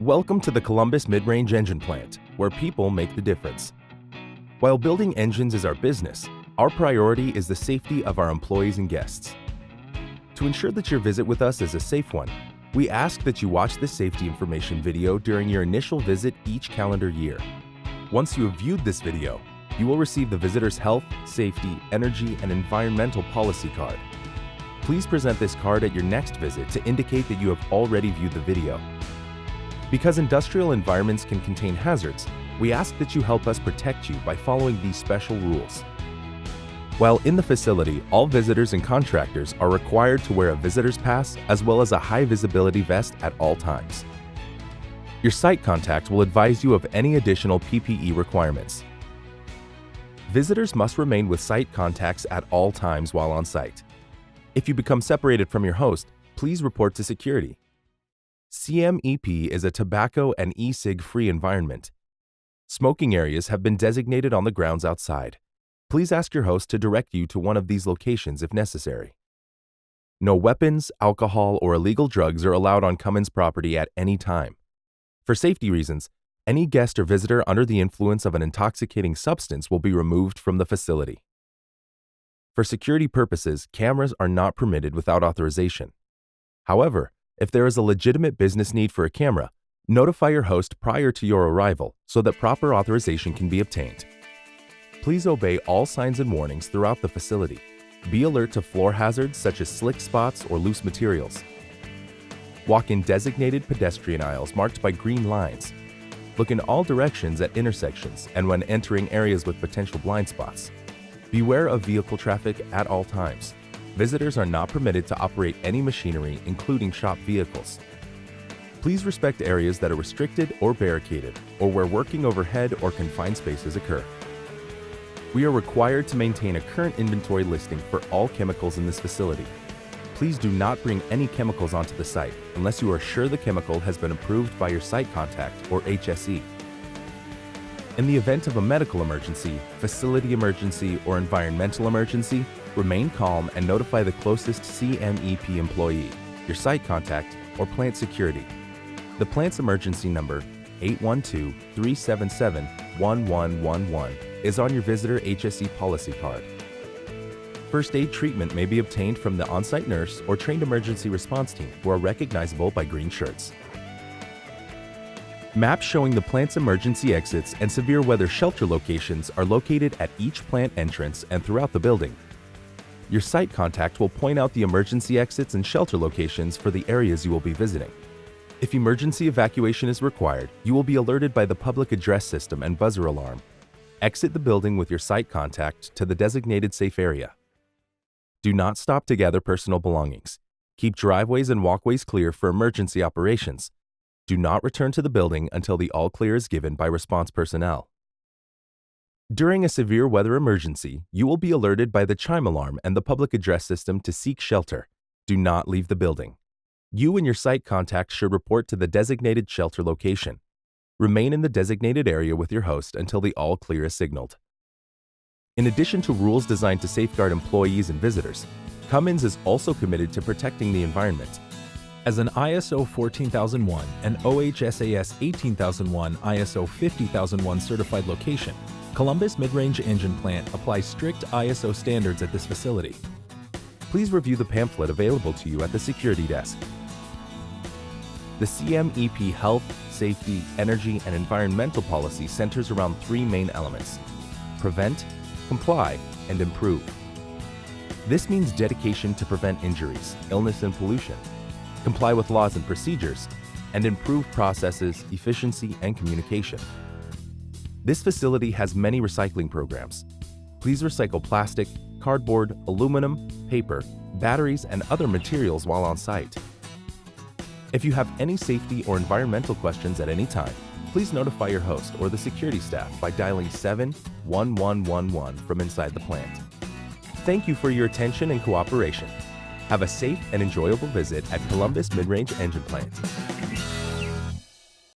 Welcome to the Columbus Mid-Range Engine Plant, where people make the difference. While building engines is our business, our priority is the safety of our employees and guests. To ensure that your visit with us is a safe one, we ask that you watch this safety information video during your initial visit each calendar year. Once you have viewed this video, you will receive the visitor's health, safety, energy, and environmental policy card. Please present this card at your next visit to indicate that you have already viewed the video. Because industrial environments can contain hazards, we ask that you help us protect you by following these special rules. While in the facility, all visitors and contractors are required to wear a visitor's pass as well as a high-visibility vest at all times. Your site contact will advise you of any additional PPE requirements. Visitors must remain with site contacts at all times while on site. If you become separated from your host, please report to security. CMEP is a tobacco and e-cig free environment. Smoking areas have been designated on the grounds outside. Please ask your host to direct you to one of these locations if necessary. No weapons, alcohol, or illegal drugs are allowed on Cummins property at any time. For safety reasons, any guest or visitor under the influence of an intoxicating substance will be removed from the facility. For security purposes, cameras are not permitted without authorization. However, if there is a legitimate business need for a camera, notify your host prior to your arrival so that proper authorization can be obtained. Please obey all signs and warnings throughout the facility. Be alert to floor hazards such as slick spots or loose materials. Walk in designated pedestrian aisles marked by green lines. Look in all directions at intersections and when entering areas with potential blind spots. Beware of vehicle traffic at all times. Visitors are not permitted to operate any machinery, including shop vehicles. Please respect areas that are restricted or barricaded, or where working overhead or confined spaces occur. We are required to maintain a current inventory listing for all chemicals in this facility. Please do not bring any chemicals onto the site unless you are sure the chemical has been approved by your site contact or HSE. In the event of a medical emergency, facility emergency, or environmental emergency, remain calm and notify the closest CMEP employee, your site contact, or plant security. The plant's emergency number, 812-377-1111, is on your visitor HSE policy card. First aid treatment may be obtained from the on-site nurse or trained emergency response team who are recognizable by green shirts. Maps showing the plant's emergency exits and severe weather shelter locations are located at each plant entrance and throughout the building. Your site contact will point out the emergency exits and shelter locations for the areas you will be visiting. If emergency evacuation is required, you will be alerted by the public address system and buzzer alarm. Exit the building with your site contact to the designated safe area. Do not stop to gather personal belongings. Keep driveways and walkways clear for emergency operations. Do not return to the building until the all clear is given by response personnel. During a severe weather emergency, you will be alerted by the chime alarm and the public address system to seek shelter. Do not leave the building. You and your site contact should report to the designated shelter location. Remain in the designated area with your host until the all clear is signaled. In addition to rules designed to safeguard employees and visitors, Cummins is also committed to protecting the environment. As an ISO 14001 and OHSAS 18001 ISO 50001 certified location, Columbus Mid-Range Engine Plant applies strict ISO standards at this facility. Please review the pamphlet available to you at the security desk. The CMEP Health, Safety, Energy, and Environmental Policy centers around three main elements: prevent, comply, and improve. This means dedication to prevent injuries, illness, and pollution, comply with laws and procedures, and improve processes, efficiency, and communication. This facility has many recycling programs. Please recycle plastic, cardboard, aluminum, paper, batteries, and other materials while on site. If you have any safety or environmental questions at any time, please notify your host or the security staff by dialing 71111 from inside the plant. Thank you for your attention and cooperation. Have a safe and enjoyable visit at Columbus Mid-Range Engine Plant.